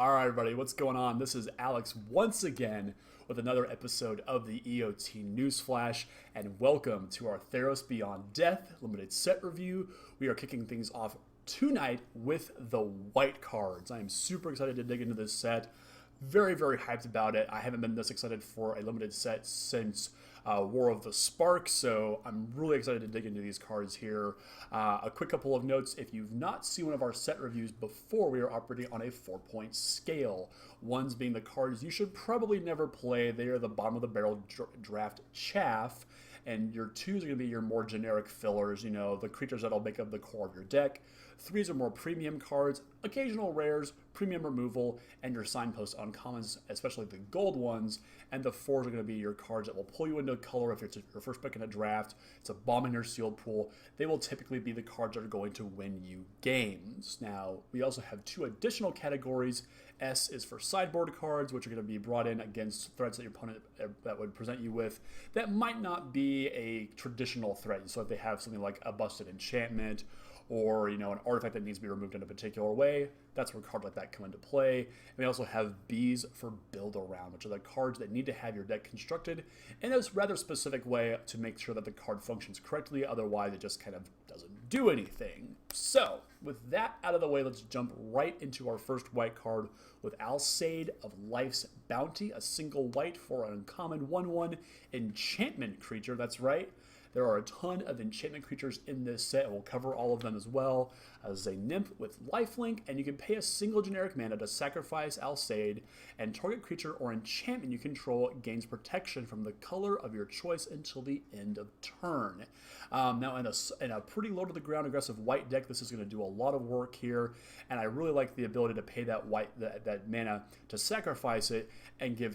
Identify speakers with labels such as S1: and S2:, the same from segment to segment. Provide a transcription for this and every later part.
S1: All right, everybody, what's going on? This is Alex once again with another episode of the EOT Newsflash, and welcome to our Theros Beyond Death limited set review. We are kicking things off tonight with the white cards. I am super excited to dig into this set. Very, very hyped about it. I haven't been this excited for a limited set since War of the Spark, so I'm really excited to dig into these cards here. A quick couple of notes. If you've not seen one of our set reviews before, we are operating on a 4-point scale. Ones being the cards you should probably never play. They are the bottom of the barrel draft chaff. And your 2s are going to be your more generic fillers, you know, the creatures that'll make up the core of your deck. 3s are more premium cards, occasional rares, premium removal, and your signpost uncommons, especially the gold ones. And the 4s are going to be your cards that will pull you into color if it's your first pick in a draft. It's a bomb in your sealed pool. They will typically be the cards that are going to win you games. Now, we also have 2 additional categories. S is for sideboard cards, which are going to be brought in against threats that your opponent that would present you with that might not be a traditional threat. So if they have something like a busted enchantment or, you know, an artifact that needs to be removed in a particular way, that's where cards like that come into play. And we also have Bs for build around, which are the cards that need to have your deck constructed in a rather specific way to make sure that the card functions correctly. Otherwise, it just kind of doesn't do anything. So with that out of the way, let's jump right into our first white card with Alseid of Life's Bounty, a single white for an uncommon 1/1 enchantment creature. That's right. There are a ton of enchantment creatures in this set, and we'll cover all of them as well. As a nymph with lifelink, and you can pay a single generic mana to sacrifice Alseid, and target creature or enchantment you control gains protection from the color of your choice until the end of turn. Now, in a pretty low-to-the-ground aggressive white deck, this is going to do a lot of work here, and I really like the ability to pay that that mana to sacrifice it and give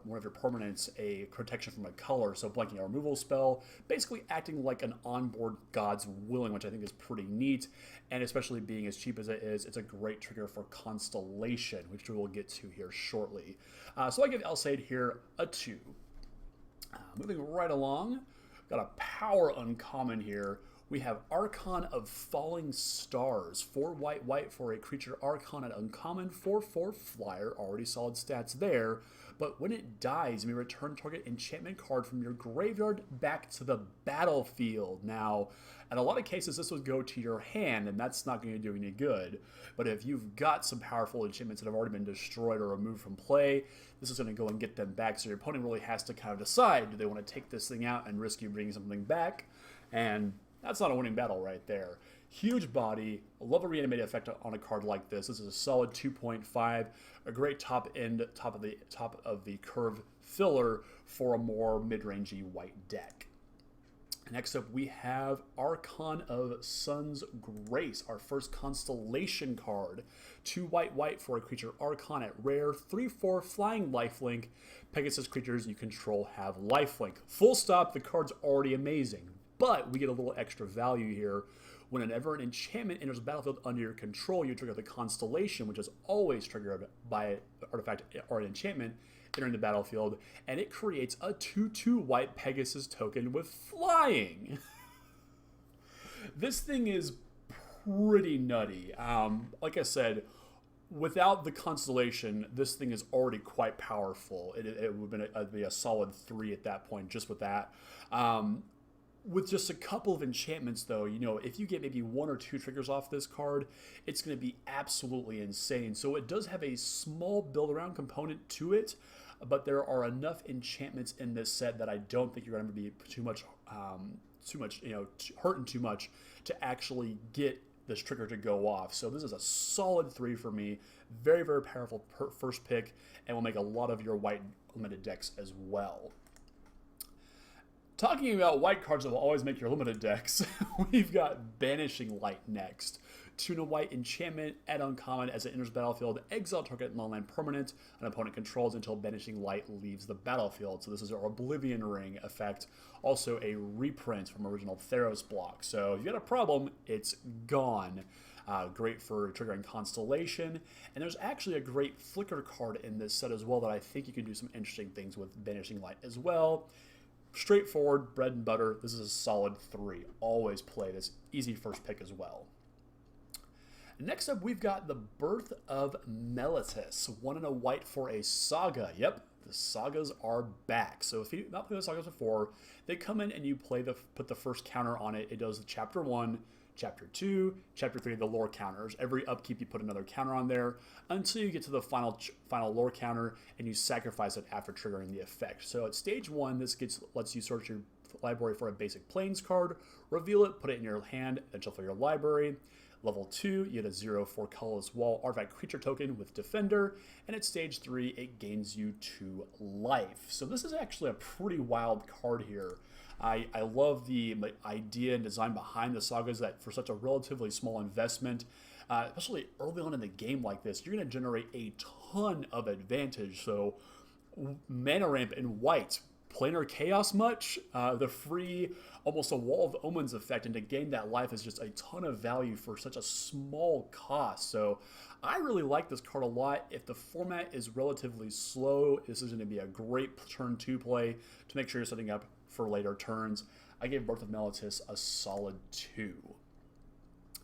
S1: one of your permanents a protection from a color, so blanking a removal spell, basically acting like an onboard God's Willing, which I think is pretty neat, and especially being as cheap as it is, it's a great trigger for Constellation, which we will get to here shortly. So I give Alseid here a 2. Moving right along, got a power uncommon here. We have Archon of Falling Stars, 4 white for a creature Archon at uncommon, 4/4 flyer, already solid stats there. But when it dies, you may return target enchantment card from your graveyard back to the battlefield. Now, in a lot of cases, this would go to your hand, and that's not going to do any good. But if you've got some powerful enchantments that have already been destroyed or removed from play, this is going to go and get them back. So your opponent really has to kind of decide, do they want to take this thing out and risk you bringing something back? And that's not a winning battle right there. Huge body. I love a reanimated effect on a card like this. This is a solid 2.5, a great top of the curve filler for a more mid-rangey white deck. Next up, we have Archon of Sun's Grace, our first Constellation card. 2 white for a creature Archon at rare, 3/4 flying lifelink. Pegasus creatures you control have lifelink. Full stop, the card's already amazing. But we get a little extra value here. Whenever an enchantment enters the battlefield under your control, you trigger the Constellation, which is always triggered by an artifact or an enchantment entering the battlefield, and it creates a 2/2 white Pegasus token with flying. This thing is pretty nutty. Like I said, without the Constellation, this thing is already quite powerful. It would be a solid 3 at that point, just with that. With just a couple of enchantments, though, you know, if you get maybe 1 or 2 triggers off this card, it's going to be absolutely insane. So it does have a small build-around component to it, but there are enough enchantments in this set that I don't think you're going to be too much, hurting too much to actually get this trigger to go off. So this is a solid 3 for me. Very, very powerful first pick, and will make a lot of your white limited decks as well. Talking about white cards that will always make your limited decks, we've got Banishing Light next. 2 white enchantment at uncommon. As it enters the battlefield, exile target non-land permanent an opponent controls until Banishing Light leaves the battlefield. So this is our Oblivion Ring effect. Also a reprint from original Theros block. So if you got a problem, it's gone. Great for triggering Constellation. And there's actually a great Flicker card in this set as well that I think you can do some interesting things with Banishing Light as well. Straightforward, bread and butter. This is a solid 3. Always play this. Easy first pick as well. Next up, we've got the Birth of Meletis, 1 and a white for a saga. Yep, the sagas are back. So if you've not played the sagas before, they come in and you put the first counter on it. It does the chapter 1, chapter 2, chapter 3, the lore counters. Every upkeep you put another counter on there until you get to the final lore counter and you sacrifice it after triggering the effect. So at stage 1, this lets you search your library for a basic plains card, reveal it, put it in your hand, then shuffle your library. Level 2, you get a 0/4 colorless wall artifact creature token with Defender, and at stage 3, it gains you 2 life. So this is actually a pretty wild card here. I love the idea and design behind the sagas that for such a relatively small investment, especially early on in the game like this, you're going to generate a ton of advantage. So mana ramp in white, planar chaos much, the free almost a Wall of Omens effect, and to gain that life is just a ton of value for such a small cost. So I really like this card a lot. If the format is relatively slow, this is going to be a great turn 2 play to make sure you're setting up for later turns. I gave Birth of Meletis a solid 2.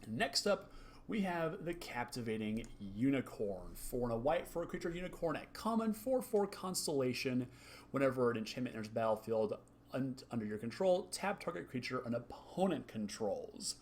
S1: Next up, we have the Captivating Unicorn. 4 and a white for a creature unicorn at common, 4/4 Constellation. Whenever an enchantment enters the battlefield under your control, tap target creature an opponent controls.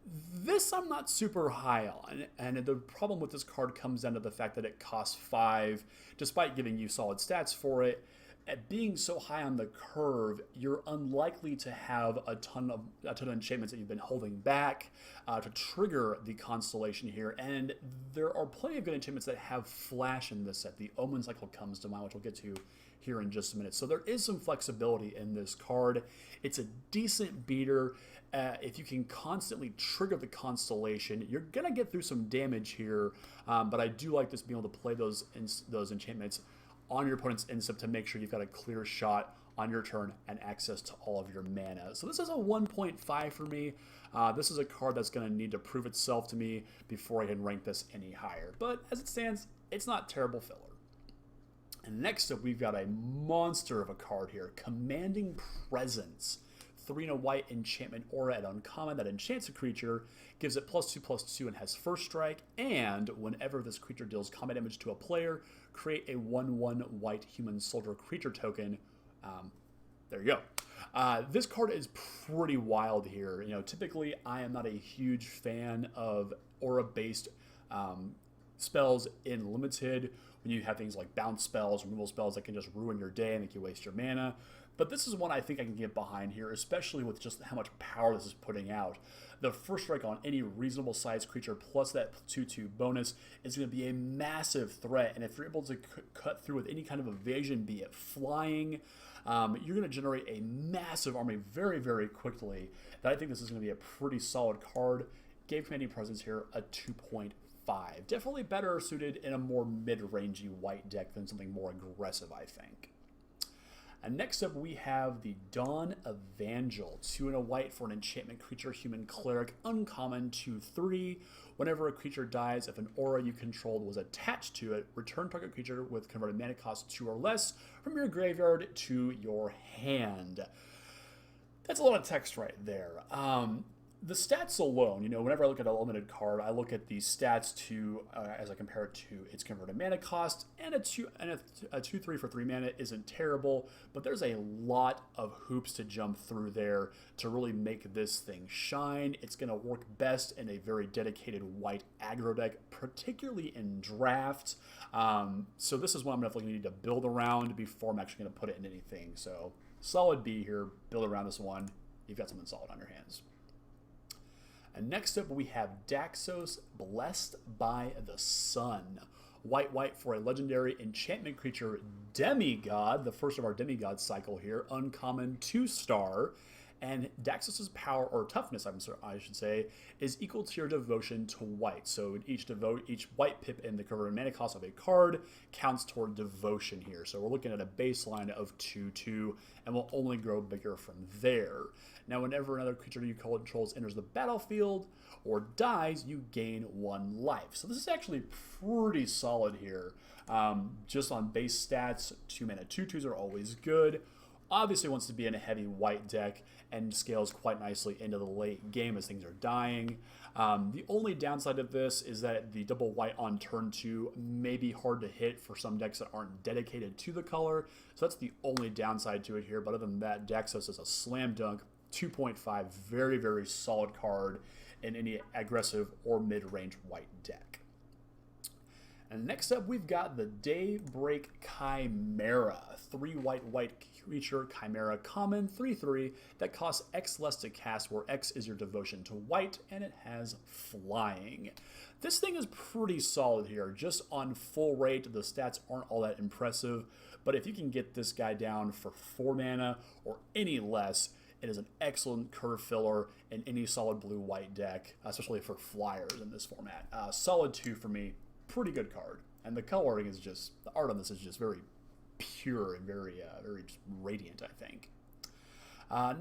S1: This I'm not super high on, and the problem with this card comes down to the fact that it costs 5, despite giving you solid stats for it. At being so high on the curve, you're unlikely to have a ton of enchantments that you've been holding back to trigger the Constellation here, and there are plenty of good enchantments that have flash in this set. The Omen Cycle comes to mind, which we'll get to here in just a minute. So there is some flexibility in this card. It's a decent beater. If you can constantly trigger the Constellation, you're gonna get through some damage here, but I do like this being able to play those enchantments on your opponent's instep to make sure you've got a clear shot on your turn and access to all of your mana. So this is a 1.5 for me. This is a card that's going to need to prove itself to me before I can rank this any higher. But as it stands, it's not terrible filler. And next up, we've got a monster of a card here, Commanding Presence. 3 and a white enchantment aura at uncommon that enchants a creature, gives it +2/+2 and has first strike, and whenever this creature deals combat damage to a player, create a 1/1 white human soldier creature token. There you go. This card is pretty wild here. You know, typically I am not a huge fan of aura-based spells in Limited when you have things like bounce spells, removal spells that can just ruin your day and make you waste your mana. But this is one I think I can get behind here, especially with just how much power this is putting out. The first strike on any reasonable sized creature plus that 2/2 bonus is going to be a massive threat. And if you're able to cut through with any kind of evasion, be it flying, you're going to generate a massive army very, very quickly. And I think this is going to be a pretty solid card. Gave Commanding Presence here a 2.5. Definitely better suited in a more mid-rangey white deck than something more aggressive, I think. And next up, we have the Dawn Evangel. 2 and a white for an enchantment creature, human cleric, uncommon, 2/3. Whenever a creature dies, if an aura you controlled was attached to it, return target creature with converted mana cost 2 or less from your graveyard to your hand. That's a lot of text right there. The stats alone, you know, whenever I look at a limited card, I look at the stats as I compare it to its converted mana cost, and a 2/3 for 3 mana isn't terrible, but there's a lot of hoops to jump through there to really make this thing shine. It's going to work best in a very dedicated white aggro deck, particularly in draft. So this is one I'm definitely going to need to build around before I'm actually going to put it in anything. So solid B here, build around this one. You've got something solid on your hands. And next up, we have Daxos, Blessed by the Sun. White for a legendary enchantment creature, Demigod, the first of our Demigod cycle here, uncommon, 2-star. And Daxos' power, or toughness, I should say, is equal to your devotion to white. So each white pip in the converted mana cost of a card counts toward devotion here. So we're looking at a baseline of 2/2, and will only grow bigger from there. Now, whenever another creature you controls enters the battlefield or dies, you gain 1 life. So this is actually pretty solid here. Just on base stats, 2 mana 2/2s are always good. obviously wants to be in a heavy white deck and scales quite nicely into the late game as things are dying. The only downside of this is that the double white on turn 2 may be hard to hit for some decks that aren't dedicated to the color, so that's the only downside to it here. But other than that, Daxos is a slam dunk, 2.5, very, very solid card in any aggressive or mid-range white deck. And next up, we've got the Daybreak Chimera. 3 white creature, Chimera common, 3/3, that costs X less to cast, where X is your devotion to white, and it has flying. This thing is pretty solid here. Just on full rate, the stats aren't all that impressive, but if you can get this guy down for 4 mana or any less, it is an excellent curve filler in any solid blue-white deck, especially for flyers in this format. Solid 2 for me. Pretty good card, and the coloring is just, the art on this is just very pure and very just radiant, I think.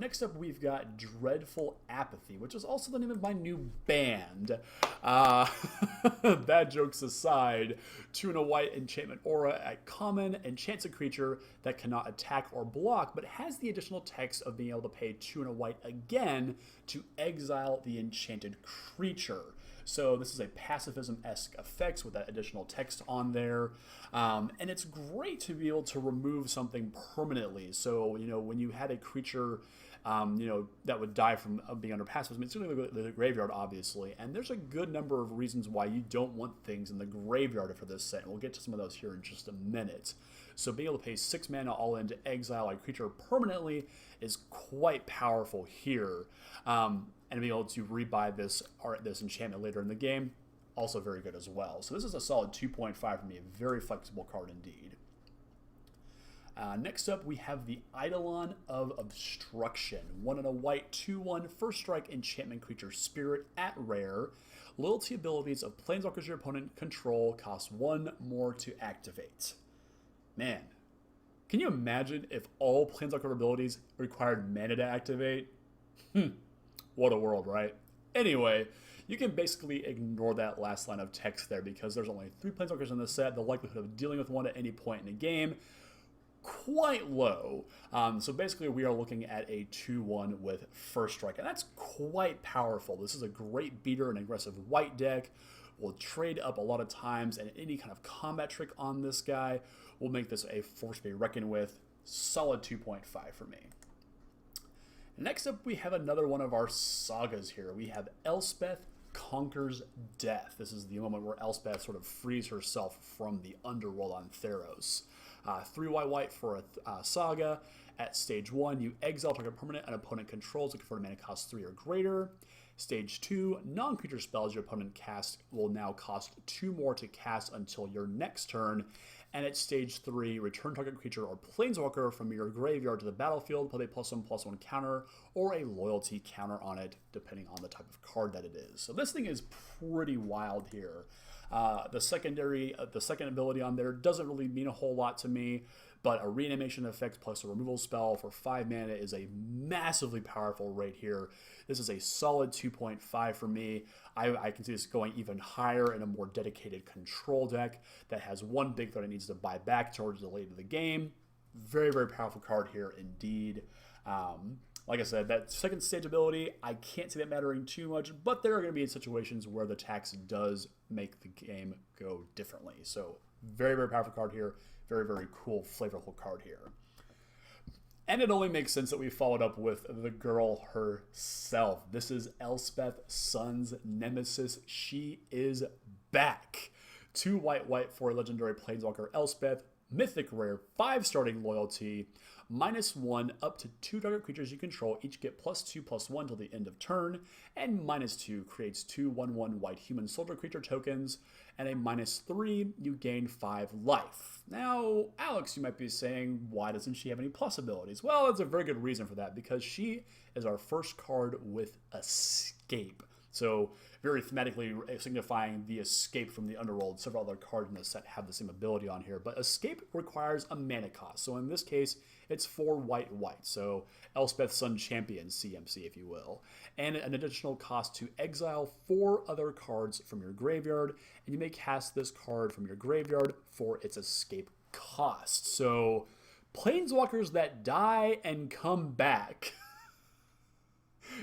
S1: Next up, we've got Dreadful Apathy, which is also the name of my new band. Bad jokes aside, 2 and a white enchantment aura at common enchants a creature that cannot attack or block, but has the additional text of being able to pay 2 and a white again to exile the enchanted creature. So this is a pacifism-esque effects with that additional text on there. And it's great to be able to remove something permanently. So, when you had a creature, that would die from being under pacifism, it's going to go to the graveyard, obviously. And there's a good number of reasons why you don't want things in the graveyard for this set. And we'll get to some of those here in just a minute. So being able to pay 6 mana all in to exile a creature permanently is quite powerful here. And being able to rebuy this enchantment later in the game, also very good as well. So this is a solid 2.5 for me, a very flexible card indeed. Next up, we have the Eidolon of Obstruction. 1 and a white, 2/1, first strike enchantment creature spirit at rare. Loyalty abilities of planeswalkers your opponent control cost 1 more to activate. Man, can you imagine if all planeswalker abilities required mana to activate? What a world, right? Anyway, you can basically ignore that last line of text there because there's only 3 planeswalkers in the set. The likelihood of dealing with one at any point in the game, quite low. So basically we are looking at a 2/1 with first strike, and that's quite powerful. This is a great beater in an aggressive white deck. We'll trade up a lot of times, and any kind of combat trick on this guy will make this a force to be reckoned with. Solid 2.5 for me. Next up, we have another one of our sagas here. We have Elspeth Conquers Death. This is the moment where Elspeth sort of frees herself from the underworld on Theros. 3 white for a saga. At stage 1, you exile target permanent an opponent controls looking for a mana cost 3 or greater. Stage 2, non-creature spells your opponent casts will now cost 2 more to cast until your next turn. And at stage 3, return target creature or planeswalker from your graveyard to the battlefield, put a +1/+1 counter or a loyalty counter on it, depending on the type of card that it is. So this thing is pretty wild here. The second ability on there doesn't really mean a whole lot to me, but a reanimation effect plus a removal spell for 5 mana is a massively powerful rate here. This is a solid 2.5 for me. I can see this going even higher in a more dedicated control deck that has one big threat it needs to buy back towards the late of the game. Very, very powerful card here indeed. Like I said, that second stage ability, I can't see that mattering too much, but there are going to be situations where the tax does make the game go differently. So very, very powerful card here. Very, very cool, flavorful card here. And it only makes sense that we followed up with the girl herself. This is Elspeth, Sun's nemesis. She is back. 2 white for a legendary planeswalker Elspeth. Mythic rare, 5 starting loyalty. -1 up to 2 target creatures you control each get +2/+1 till the end of turn, and -2 creates 2 1/1 white human soldier creature tokens, and a -3 you gain 5 life. Now, Alex, you might be saying, why doesn't she have any plus abilities? Well, there's a very good reason for that, because she is our first card with Escape. So very thematically signifying the escape from the underworld. Several other cards in the set have the same ability on here, but Escape requires a mana cost. So in this case, it's 4 white. So Elspeth Sun Champion, CMC if you will. And an additional cost to exile 4 other cards from your graveyard, and you may cast this card from your graveyard for its escape cost. So Planeswalkers that die and come back.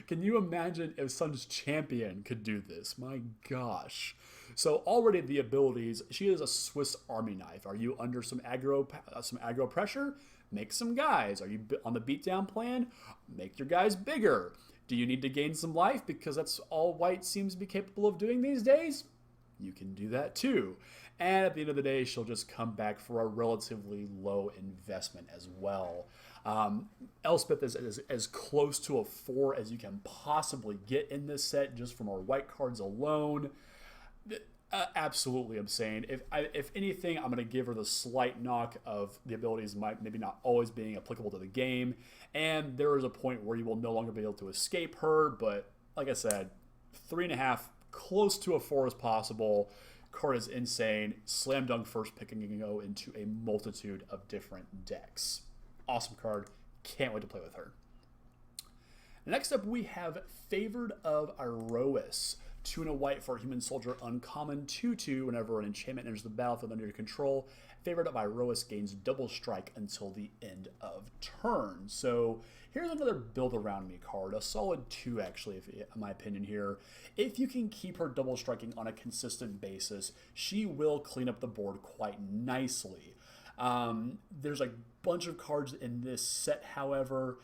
S1: Can you imagine if Sun's Champion could do this? My gosh. So already the abilities, she is a Swiss Army knife. Are you under some aggro pressure? Make some guys. Are you on the beatdown plan? Make your guys bigger. Do you need to gain some life because that's all white seems to be capable of doing these days? You can do that too. And at the end of the day, she'll just come back for a relatively low investment as well. Elspeth is as close to a 4 as you can possibly get in this set just from our white cards alone. Absolutely insane. If anything, I'm going to give her the slight knock of the abilities maybe not always being applicable to the game. And there is a point where you will no longer be able to escape her. But like I said, 3.5, close to a 4 as possible. Card is insane. Slam dunk first pick and can go into a multitude of different decks. Awesome card. Can't wait to play with her. Next up, we have Favored of Iroas. 2 and a white for a human soldier, uncommon 2/2. Whenever an enchantment enters the battlefield under your control, Favored of Iroas gains double strike until the end of turn. So here's another build around me card, a solid 2 actually, in my opinion here. If you can keep her double striking on a consistent basis, she will clean up the board quite nicely. There's a bunch of cards in this set, however,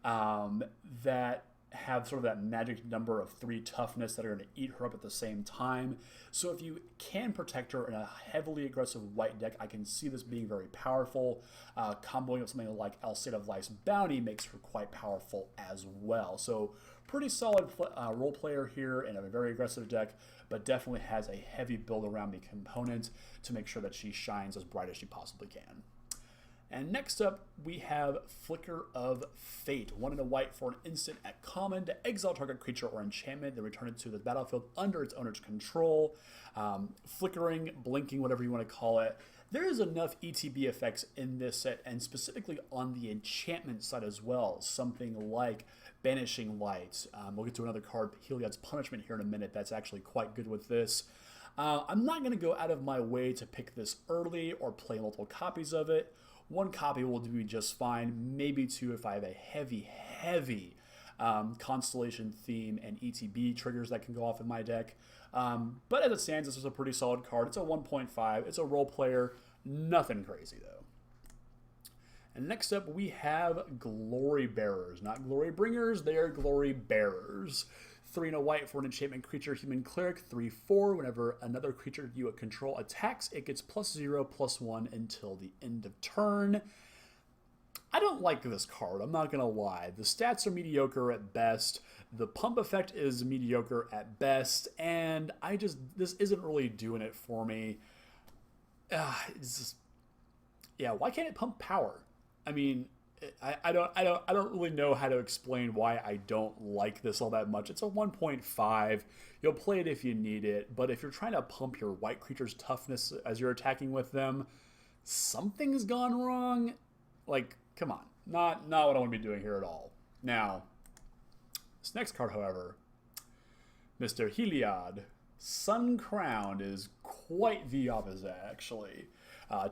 S1: that have sort of that magic number of 3 toughness that are going to eat her up at the same time. So if you can protect her in a heavily aggressive white deck, I can see this being very powerful. Comboing with something like Alcid of Life's Bounty makes her quite powerful as well. So pretty solid role player here in a very aggressive deck, but definitely has a heavy build around me component to make sure that she shines as bright as she possibly can. And next up, we have Flicker of Fate. 1 and a white for an instant at common to exile target creature or enchantment, then return it to the battlefield under its owner's control. Flickering, blinking, whatever you want to call it. There is enough ETB effects in this set, and specifically on the enchantment side as well. Something like Banishing Light. We'll get to another card, Heliod's Punishment, here in a minute. That's actually quite good with this. I'm not going to go out of my way to pick this early or play multiple copies of it. 1 copy will do me just fine, maybe 2 if I have a heavy Constellation theme and ETB triggers that can go off in my deck. But as it stands, this is a pretty solid card. It's a 1.5. It's a role player. Nothing crazy, though. And next up, we have Glory Bearers. Not Glory Bringers, they are Glory Bearers. 3 and a white for an enchantment creature, human cleric, 3/4. Whenever another creature you control attacks, it gets +0/+1 until the end of turn. I don't like this card, I'm not going to lie. The stats are mediocre at best. The pump effect is mediocre at best. And this isn't really doing it for me. Why can't it pump power? I mean, I don't really know how to explain why I don't like this all that much. It's a 1.5. You'll play it if you need it, but if you're trying to pump your white creature's toughness as you're attacking with them, something's gone wrong. Like, come on. Not what I want to be doing here at all. Now, this next card, however, Mr. Heliod, Sun Crowned, is quite the opposite, actually.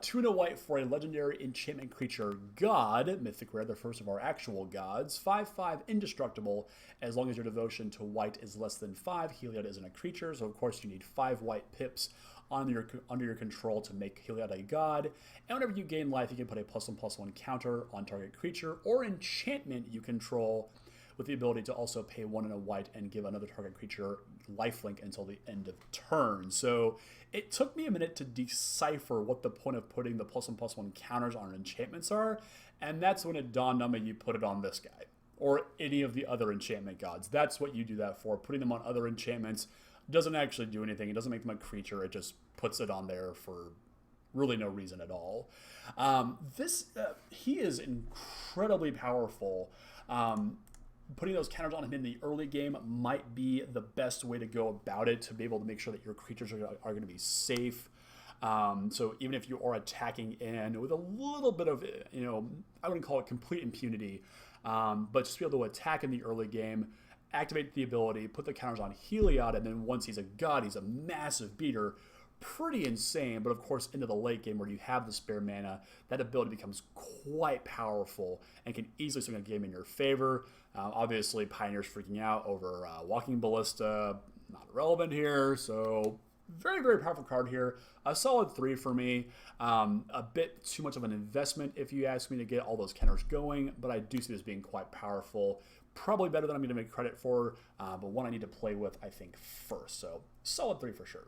S1: 2 and a white for a legendary enchantment creature, God, mythic rare, the first of our actual gods. 5/5 indestructible. As long as your devotion to white is less than 5, Heliod isn't a creature, so of course you need 5 white pips under your control to make Heliod a god. And whenever you gain life, you can put a +1/+1 counter on target creature or enchantment you control, with the ability to also pay 1 and a white and give another target creature lifelink until the end of turn. So it took me a minute to decipher what the point of putting the +1/+1 counters on enchantments are, and that's when it dawned on me you put it on this guy, or any of the other enchantment gods. That's what you do that for. Putting them on other enchantments doesn't actually do anything. It doesn't make them a creature. It just puts it on there for really no reason at all. He is incredibly powerful. Putting those counters on him in the early game might be the best way to go about it to be able to make sure that your creatures are going to be safe. So even if you are attacking in with a little bit of, I wouldn't call it complete impunity, but just be able to attack in the early game, activate the ability, put the counters on Heliod, and then once he's a god, he's a massive beater. pretty insane, but of course into the late game where you have the spare mana, that ability becomes quite powerful and can easily swing a game in your favor. Obviously, Pioneer's freaking out over Walking Ballista, not relevant here, so very, very powerful card here. A solid 3 for me. A bit too much of an investment if you ask me to get all those counters going, but I do see this being quite powerful. Probably better than I'm going to make credit for, but one I need to play with, I think, first. So solid 3 for sure.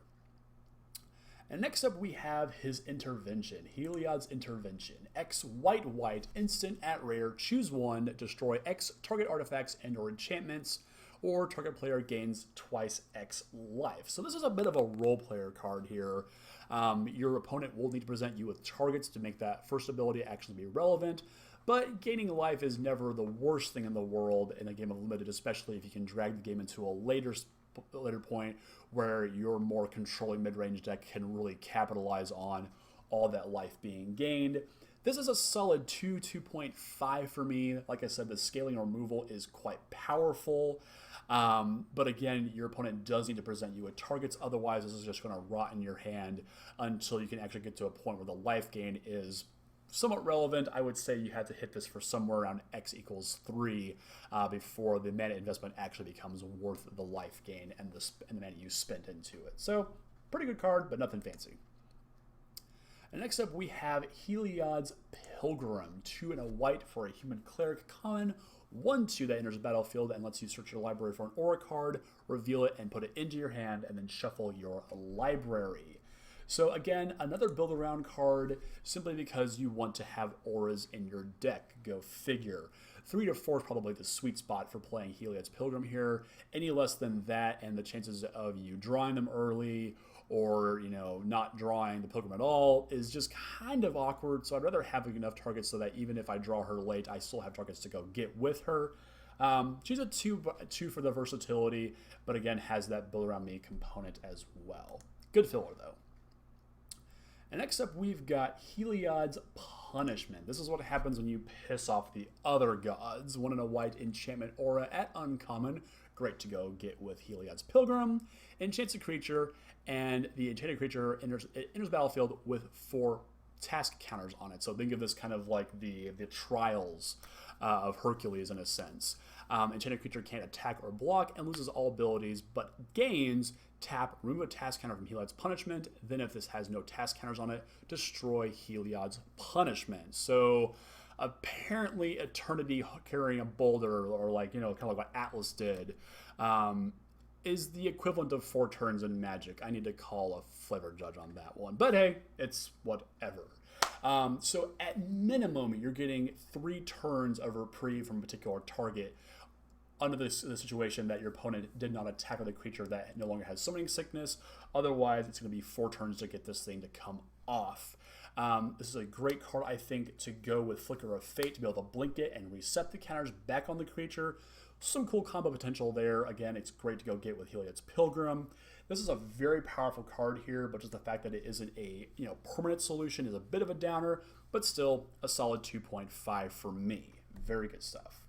S1: And next up we have his Intervention, Heliod's Intervention. X white, instant at rare, choose 1, destroy X target artifacts and or enchantments, or target player gains twice X life. So this is a bit of a role player card here. Your opponent will need to present you with targets to make that first ability actually be relevant, but gaining life is never the worst thing in the world in a game of limited, especially if you can drag the game into a later point where your more controlling mid-range deck can really capitalize on all that life being gained. This is a solid 2.5 for me. Like I said, the scaling removal is quite powerful. But again, your opponent does need to present you with targets. Otherwise, this is just going to rot in your hand until you can actually get to a point where the life gain is somewhat relevant. I would say you had to hit this for somewhere around X equals 3 before the mana investment actually becomes worth the life gain and the mana you spent into it. So, pretty good card, but nothing fancy. And next up, we have Heliod's Pilgrim, 2 and a white for a human cleric common, 1/2 that enters the battlefield and lets you search your library for an aura card, reveal it, and put it into your hand, and then shuffle your library. So again, another build around card, simply because you want to have auras in your deck. Go figure. 3 to 4 is probably the sweet spot for playing Heliod's Pilgrim here. Any less than that, and the chances of you drawing them early or, not drawing the Pilgrim at all is just kind of awkward. So I'd rather have enough targets so that even if I draw her late, I still have targets to go get with her. She's a 2 for the versatility, but again, has that build around me component as well. Good filler though. And next up, we've got Heliod's Punishment. This is what happens when you piss off the other gods. 1 and a white enchantment aura at uncommon. Great to go get with Heliod's Pilgrim. Enchants a creature, and the enchanted creature enters the battlefield with 4 task counters on it. So think of this kind of like the trials of Hercules in a sense. Enchanted creature can't attack or block and loses all abilities, but gains tap, remove a task counter from Heliod's Punishment. Then if this has no task counters on it, destroy Heliod's Punishment. So apparently Eternity carrying a boulder, or like, kind of like what Atlas did, is the equivalent of 4 turns in Magic. I need to call a flavor judge on that one. But hey, it's whatever. So at minimum, you're getting 3 turns of reprieve from a particular target under the situation that your opponent did not attack with a creature that no longer has summoning sickness. Otherwise, it's going to be 4 turns to get this thing to come off. This is a great card, I think, to go with Flicker of Fate to be able to blink it and reset the counters back on the creature. Some cool combo potential there. Again, it's great to go get with Heliod's Pilgrim. This is a very powerful card here, but just the fact that it isn't a permanent solution is a bit of a downer, but still a solid 2.5 for me. Very good stuff.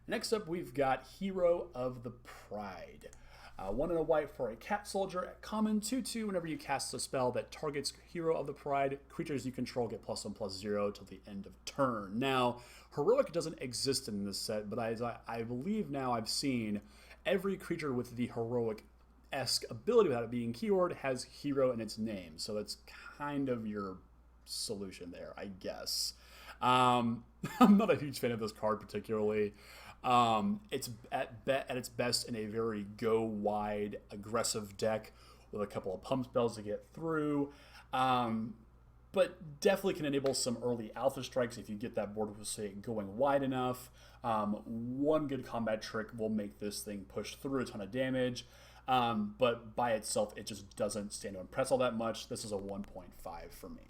S1: Next up, we've got Hero of the Pride. 1 and a white for a cat soldier at common, 2/2. Whenever you cast a spell that targets Hero of the Pride, creatures you control get +1/+0 till the end of turn. Now, Heroic doesn't exist in this set, but as I believe now I've seen, every creature with the Heroic-esque ability without it being keyword has Hero in its name. So that's kind of your solution there, I guess. I'm not a huge fan of this card particularly. It's at its best in a very go-wide, aggressive deck with a couple of pump spells to get through, but definitely can enable some early alpha strikes if you get that board with, say, going wide enough. One good combat trick will make this thing push through a ton of damage, but by itself, it just doesn't stand to impress all that much. This is a 1.5 for me.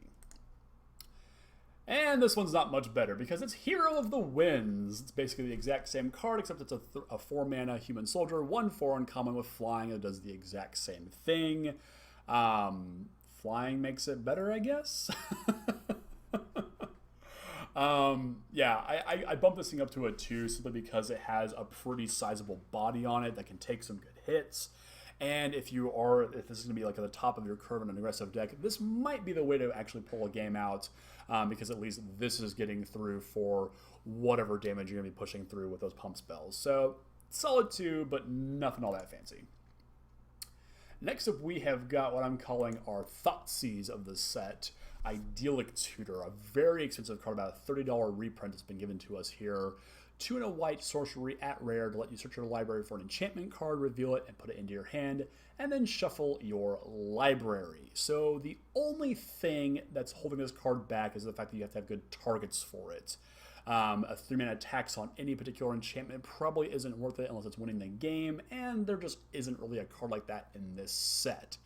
S1: And this one's not much better because it's Hero of the Winds. It's basically the exact same card, except it's a 4 mana human soldier, 1/4 uncommon with flying. It does the exact same thing. Flying makes it better, I guess. Yeah, I bumped this thing up to a 2 simply because it has a pretty sizable body on it that can take some good hits. And if this is going to be like at the top of your curve in an aggressive deck, this might be the way to actually pull a game out, because at least this is getting through for whatever damage you're going to be pushing through with those pump spells. So solid 2, but nothing all that fancy. Next up, we have got what I'm calling our Thoughtseize of the set, Idyllic Tutor, a very expensive card, about a $30 reprint that's been given to us here. 2 and a white sorcery at rare to let you search your library for an enchantment card, reveal it, and put it into your hand, and then shuffle your library. So the only thing that's holding this card back is the fact that you have to have good targets for it. A 3-mana tax on any particular enchantment probably isn't worth it unless it's winning the game, and there just isn't really a card like that in this set.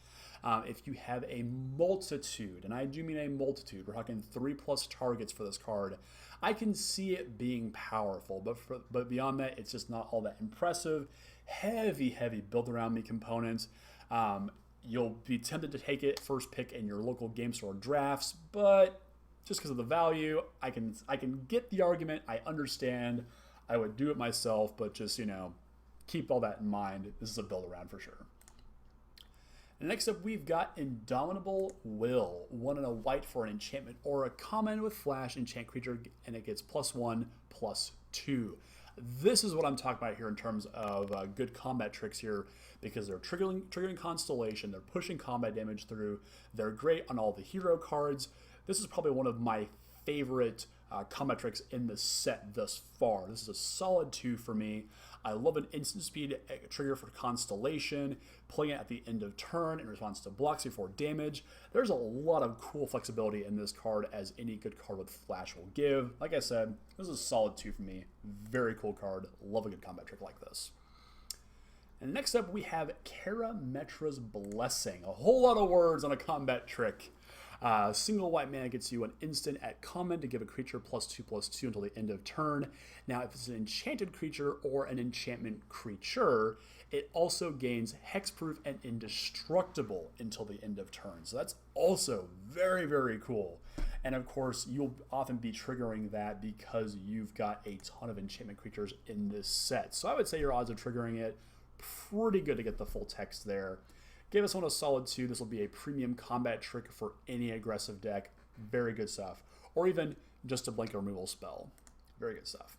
S1: If you have a multitude, and I do mean a multitude, we're talking 3+ targets for this card, I can see it being powerful, but beyond that, it's just not all that impressive. Heavy build around me components. You'll be tempted to take it first pick in your local game store drafts, but just because of the value, I can get the argument. I understand. I would do it myself, but just, keep all that in mind. This is a build around for sure. Next up, we've got Indomitable Will. 1 and a white for an enchantment or a common with flash, enchant creature, and it gets +1/+2. This is what I'm talking about here in terms of good combat tricks here, because they're triggering Constellation, they're pushing combat damage through, they're great on all the hero cards. This is probably one of my favorite combat tricks in the set thus far. This is a solid 2 for me. I love an instant speed trigger for Constellation, playing it at the end of turn in response to blocks before damage. There's a lot of cool flexibility in this card, as any good card with flash will give. Like I said, this is a solid 2 for me. Very cool card. Love a good combat trick like this. And next up, we have Karametra's Blessing. A whole lot of words on a combat trick. Single white mana gets you an instant at common to give a creature +2/+2 until the end of turn. Now, if it's an enchanted creature or an enchantment creature, it also gains hexproof and indestructible until the end of turn. So that's also very cool. And of course, you'll often be triggering that because you've got a ton of enchantment creatures in this set. So I would say your odds of triggering it, pretty good to get the full text there. Give us one a solid 2. This will be a premium combat trick for any aggressive deck. Very good stuff. Or even just a blanket removal spell. Very good stuff.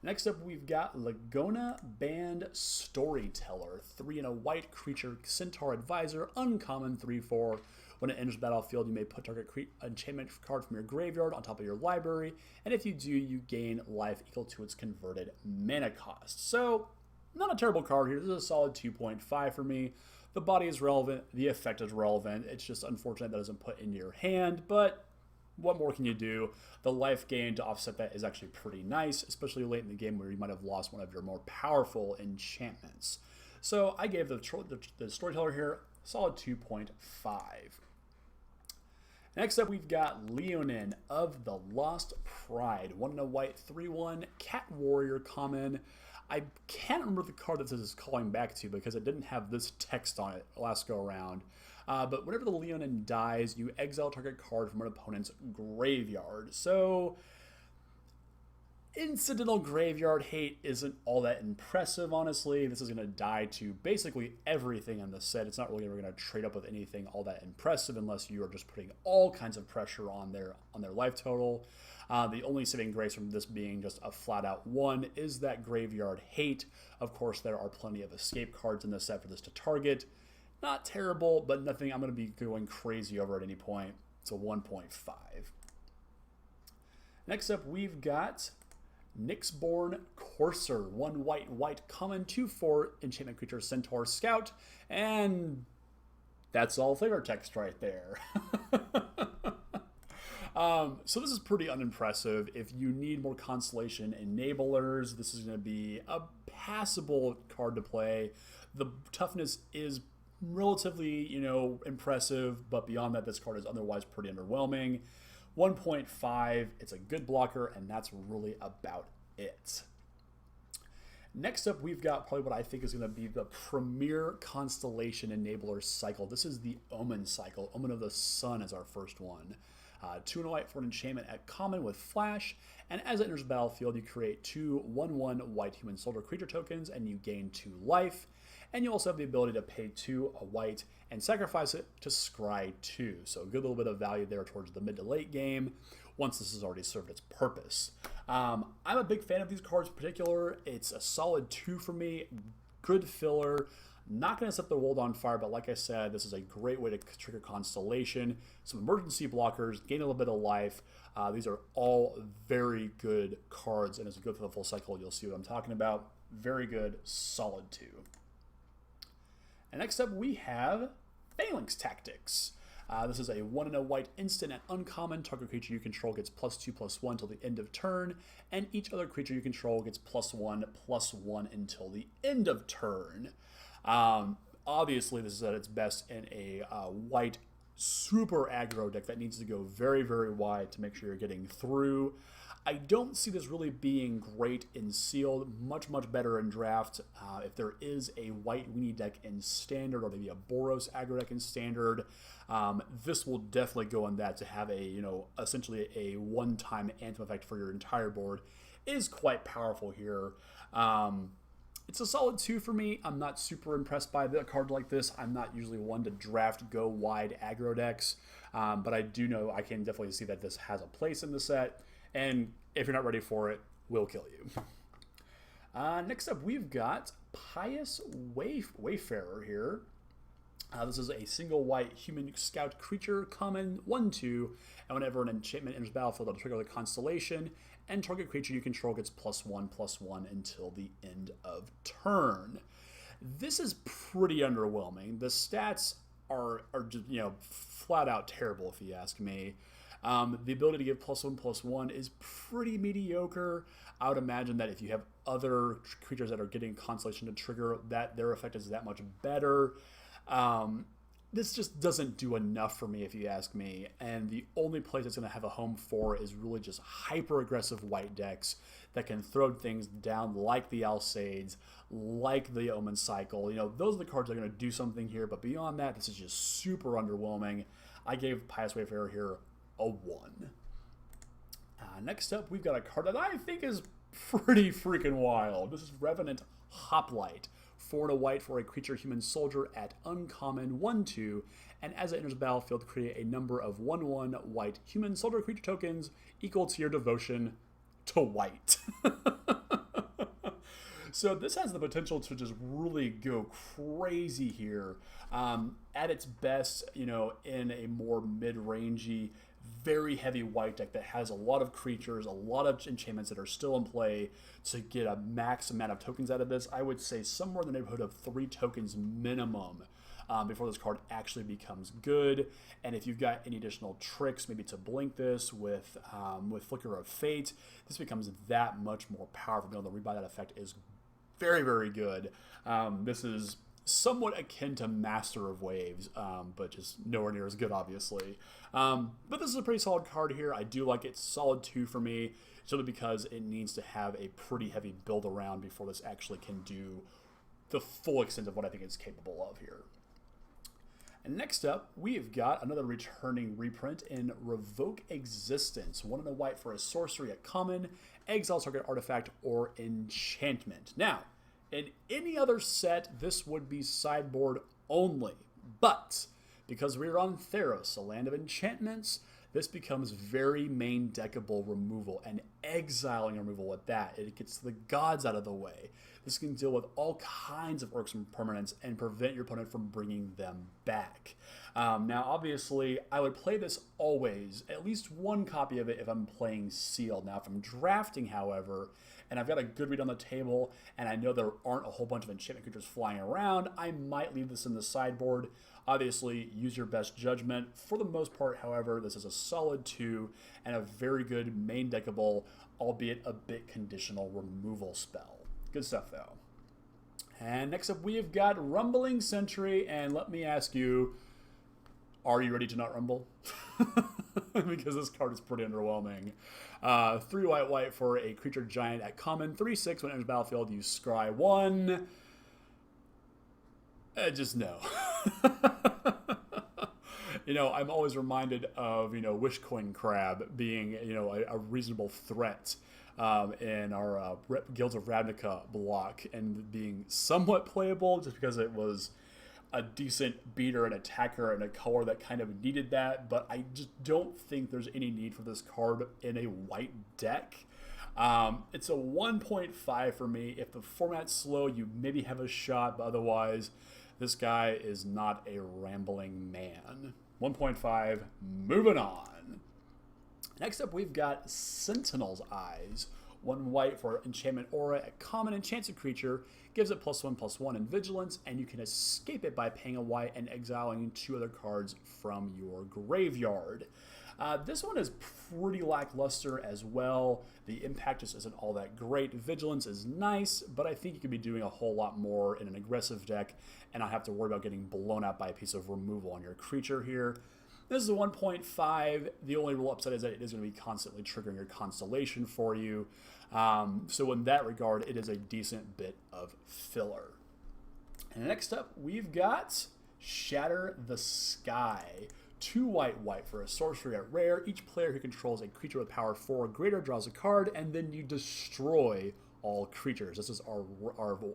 S1: Next up, we've got Lagona Band Storyteller. 3 and a white creature, Centaur Advisor, uncommon 3/4. When it enters the battlefield, you may put target enchantment card from your graveyard on top of your library, and if you do, you gain life equal to its converted mana cost. So, not a terrible card here. This is a solid 2.5 for me. The body is relevant. The effect is relevant. It's just unfortunate that it doesn't put into your hand, but what more can you do? The life gain to offset that is actually pretty nice, especially late in the game where you might have lost one of your more powerful enchantments. So I gave the Storyteller here a solid 2.5. Next up, we've got Leonin of the Lost Pride. 1 and a white, 3/1, Cat Warrior common. I can't remember the card that this is calling back to because it didn't have this text on it last go around. But whenever the Leonin dies, you exile target card from an opponent's graveyard. So, incidental graveyard hate isn't all that impressive, honestly. This is going to die to basically everything in the set. It's not really ever going to trade up with anything all that impressive unless you are just putting all kinds of pressure on their life total. The only saving grace from this being just a flat-out 1 is that graveyard hate. Of course, there are plenty of escape cards in this set for this to target. Not terrible, but nothing I'm going to be going crazy over at any point. It's a 1.5. Next up, we've got Nyxborn Courser. 1 white common, 2/4 enchantment creature, Centaur Scout, and that's all flavor text right there. So this is pretty unimpressive. If you need more Constellation enablers, this is going to be a passable card to play. The toughness is relatively, impressive, but beyond that, this card is otherwise pretty underwhelming. 1.5, it's a good blocker, and that's really about it. Next up, we've got probably what I think is going to be the premier Constellation enabler cycle. This is the Omen cycle. Omen of the Sun is our first one. 2 and a white for an enchantment at common with flash, and as it enters the battlefield, you create 2 1/1 white human soldier creature tokens, and you gain 2 life. And you also have the ability to pay 2 a white and sacrifice it to scry 2. So a good little bit of value there towards the mid to late game once this has already served its purpose. I'm a big fan of these cards in particular. It's a solid 2 for me. Good filler. Not going to set the world on fire, but like I said, this is a great way to trigger Constellation, some emergency blockers, gain a little bit of life. These are all very good cards, and as we go through the full cycle, you'll see what I'm talking about. Very good, solid 2. And next up, we have Phalanx Tactics. This is a 1 white instant and uncommon. Target creature you control gets +2/+1 till the end of turn, and each other creature you control gets +1/+1 until the end of turn. Obviously, this is at its best in a white super aggro deck that needs to go very, very wide to make sure you're getting through. I don't see this really being great in sealed, much, much better in draft. If there is a white weenie deck in standard, or maybe a Boros aggro deck in standard, this will definitely go on that to have a, essentially a one-time anthem effect for your entire board. It is quite powerful here. It's a solid 2 for me. I'm not super impressed by a card like this. I'm not usually one to draft go wide aggro decks, but I do know I can definitely see that this has a place in the set, and if you're not ready for it, we'll kill you. Next up, we've got Pious Wayfarer here. This is a single white human scout creature, common, 1/2, and whenever an enchantment enters the battlefield, it'll trigger the Constellation, and target creature you control gets +1/+1 until the end of turn. This is pretty underwhelming. The stats are just, flat out terrible if you ask me. The ability to give +1/+1 is pretty mediocre. I would imagine that if you have other creatures that are getting Constellation to trigger, that their effect is that much better. This just doesn't do enough for me if you ask me, and the only place it's going to have a home for is really just hyper-aggressive white decks that can throw things down like the Alsades, like the Omen Cycle. Those are the cards that are going to do something here, but beyond that, this is just super underwhelming. I gave Pious Wayfarer here a 1. Next up, we've got a card that I think is pretty freaking wild. This is Revenant Hoplite. 4 white for a creature human soldier at uncommon 1/2, and as it enters the battlefield, create a number of 1/1 white human soldier creature tokens equal to your devotion to white. So this has the potential to just really go crazy here. At its best, in a more mid-rangey, very heavy white deck that has a lot of creatures, a lot of enchantments that are still in play to get a max amount of tokens out of this. I would say somewhere in the neighborhood of 3 tokens minimum before this card actually becomes good. And if you've got any additional tricks, maybe to blink this with Flicker of Fate, this becomes that much more powerful. Being able to rebuy that effect is very, very good. This is somewhat akin to Master of Waves, but just nowhere near as good, obviously. But this is a pretty solid card here. I do like it. Solid 2 for me, simply because it needs to have a pretty heavy build around before this actually can do the full extent of what I think it's capable of here. And next up, we've got another returning reprint in Revoke Existence. 1 white for a sorcery at common, exile target artifact or enchantment. Now, in any other set, this would be sideboard only, but because we're on Theros, a land of enchantments, this becomes very main deckable removal, and exiling removal at that. It gets the gods out of the way. This can deal with all kinds of irksome permanents and prevent your opponent from bringing them back. Now, obviously, I would play this always, at least 1 copy of it if I'm playing sealed. Now, if I'm drafting, however, and I've got a good read on the table, and I know there aren't a whole bunch of enchantment creatures flying around, I might leave this in the sideboard. Obviously, use your best judgment. For the most part, however, this is a solid 2 and a very good main deckable, albeit a bit conditional removal spell. Good stuff, though. And next up, we have got Rumbling Sentry, and let me ask you, are you ready to not rumble? Because this card is pretty underwhelming. 3 white for a creature giant at common. 3/6 when it enters the battlefield, you scry 1. Just no. I'm always reminded of, Wishcoin Crab being, a reasonable threat in our Guilds of Ravnica block and being somewhat playable just because it was a decent beater and attacker and a color that kind of needed that, but I just don't think there's any need for this card in a white deck. It's a 1.5 for me. If the format's slow, you maybe have a shot, but otherwise, this guy is not a rambling man. 1.5, moving on. Next up, we've got Sentinel's Eyes. 1 white for enchantment aura. A common enchanted creature gives it +1/+1 in vigilance, and you can escape it by paying a white and exiling 2 other cards from your graveyard. This one is pretty lackluster as well. The impact just isn't all that great. Vigilance is nice, but I think you could be doing a whole lot more in an aggressive deck and not have to worry about getting blown out by a piece of removal on your creature here. This is a 1.5. The only real upside is that it is going to be constantly triggering your constellation for you. So in that regard, it is a decent bit of filler. And next up, we've got Shatter the Sky. 2 white for a sorcery at rare. Each player who controls a creature with power 4 or greater draws a card, and then you destroy all creatures. This is our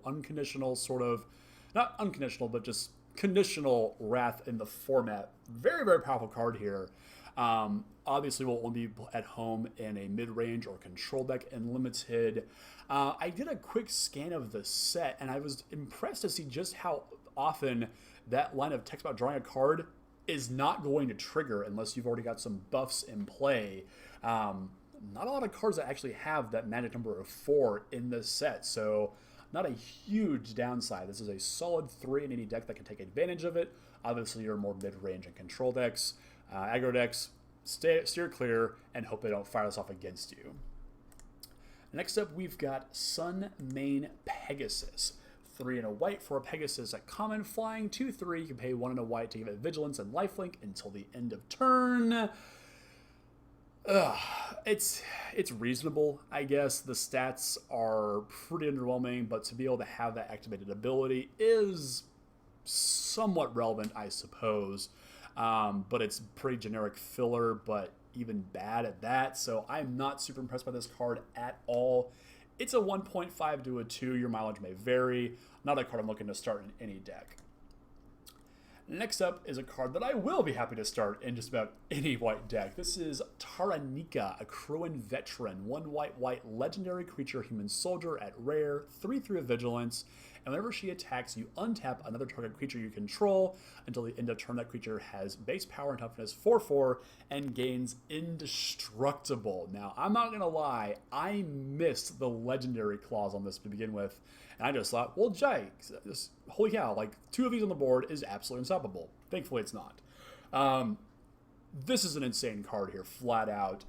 S1: unconditional sort of, not unconditional, but just conditional wrath in the format. Very, very powerful card here. Obviously will only be at home in a mid-range or control deck and limited. I did a quick scan of the set, and I was impressed to see just how often that line of text about drawing a card is not going to trigger unless you've already got some buffs in play. Not a lot of cards that actually have that magic number of 4 in this set, so not a huge downside. This is a solid 3 in any deck that can take advantage of it. Obviously, your more mid-range and control decks, aggro decks, steer clear and hope they don't fire this off against you. Next up, we've got Sunmane Pegasus. 3 and a white for a Pegasus at common, flying 2/3. You can pay 1 and a white to give it vigilance and lifelink until the end of turn. It's reasonable, I guess. The stats are pretty underwhelming, but to be able to have that activated ability is somewhat relevant, I suppose. But it's pretty generic filler, but even bad at that. So I'm not super impressed by this card at all. It's a 1.5 to a 2. Your mileage may vary. Not a card I'm looking to start in any deck. Next up is a card that I will be happy to start in just about any white deck. This is Taranika, a Crowan veteran. 1 white legendary creature, human soldier at rare, 3/3 of vigilance. And whenever she attacks, you untap another target creature you control until the end of turn. That creature has base power and toughness 4/4 and gains indestructible. Now, I'm not going to lie, I missed the legendary clause on this to begin with. And I just thought, well, Jake, holy cow, like 2 of these on the board is absolutely unstoppable. Thankfully, it's not. This is an insane card here, flat out.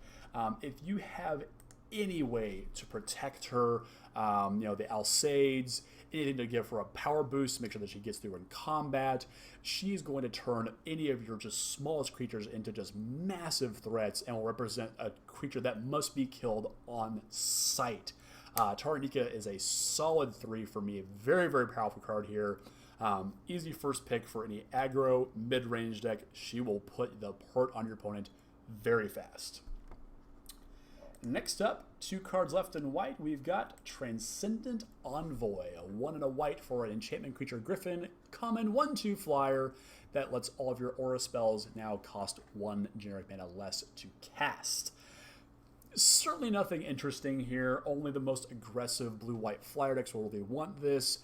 S1: If you have any way to protect her, the Alsades, anything to give her a power boost to make sure that she gets through in combat, she's going to turn any of your just smallest creatures into just massive threats and will represent a creature that must be killed on sight. Taranika is a solid 3 for me. A very, very powerful card here. Easy first pick for any aggro, mid-range deck. She will put the hurt on your opponent very fast. Next up, 2 cards left in white. We've got Transcendent Envoy, a 1 and a white for an enchantment creature griffin, common 1/2 flyer that lets all of your aura spells now cost 1 generic mana less to cast. Certainly nothing interesting here. Only the most aggressive blue-white flyer decks will really want this.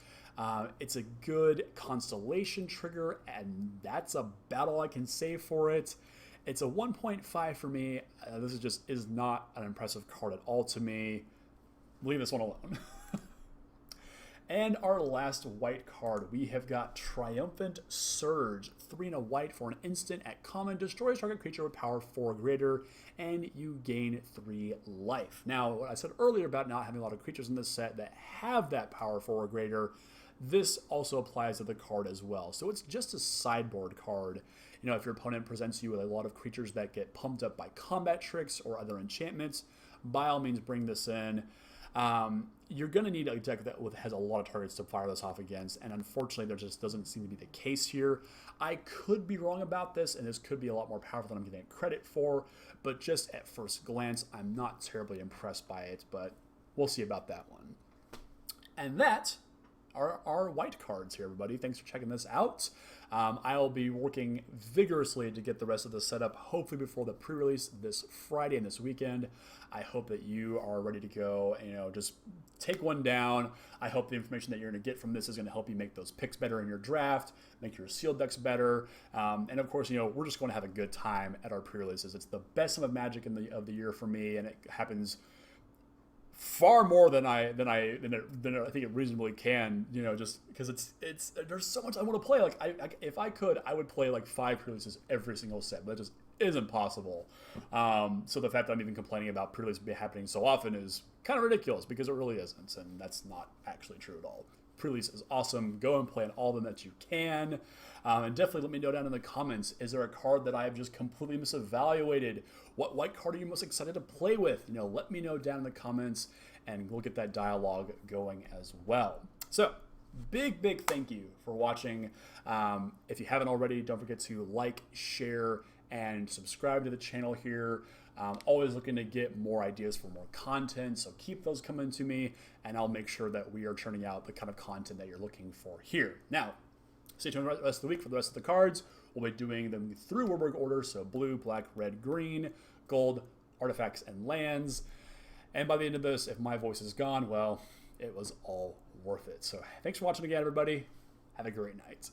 S1: It's a good constellation trigger, and that's about all I can say for it. It's a 1.5 for me. This is not an impressive card at all to me. Leave this one alone. And our last white card, we have got Triumphant Surge. 3 and a white for an instant at common, destroys target creature with power 4 or greater, and you gain 3 life. Now, what I said earlier about not having a lot of creatures in this set that have that power 4 or greater, this also applies to the card as well. So it's just a sideboard card. If your opponent presents you with a lot of creatures that get pumped up by combat tricks or other enchantments, by all means bring this in. You're going to need a deck that has a lot of targets to fire this off against, and unfortunately there just doesn't seem to be the case here. I could be wrong about this, and this could be a lot more powerful than I'm giving it credit for, but just at first glance, I'm not terribly impressed by it, but we'll see about that one. And that are our white cards here, everybody. Thanks for checking this out. I'll be working vigorously to get the rest of this set up, hopefully before the pre-release this Friday and this weekend. I hope that you are ready to go, just take one down. I hope the information that you're going to get from this is going to help you make those picks better in your draft, make your sealed decks better. And of course, we're just going to have a good time at our pre-releases. It's the best time of Magic of the year for me, and it happens far more than I think it reasonably can, just because it's there's so much I want to play. Like if I could, I would play like 5 pre-releases every single set, but it just isn't possible. So the fact that I'm even complaining about pre-release happening so often is kind of ridiculous, because it really isn't, and that's not actually true at all. Pre-release is awesome. Go and play on all of them that you can. And definitely let me know down in the comments, is there a card that I have just completely misevaluated? What white card are you most excited to play with? Let me know down in the comments, and we'll get that dialogue going as well. So, big thank you for watching. If you haven't already, don't forget to like, share, and subscribe to the channel here. Always looking to get more ideas for more content, so keep those coming to me, and I'll make sure that we are churning out the kind of content that you're looking for here. Now, stay tuned the rest of the week for the rest of the cards. We'll be doing them through Warburg order, so blue, black, red, green, gold, artifacts, and lands. And by the end of this, if my voice is gone, well, it was all worth it. So thanks for watching again, everybody. Have a great night.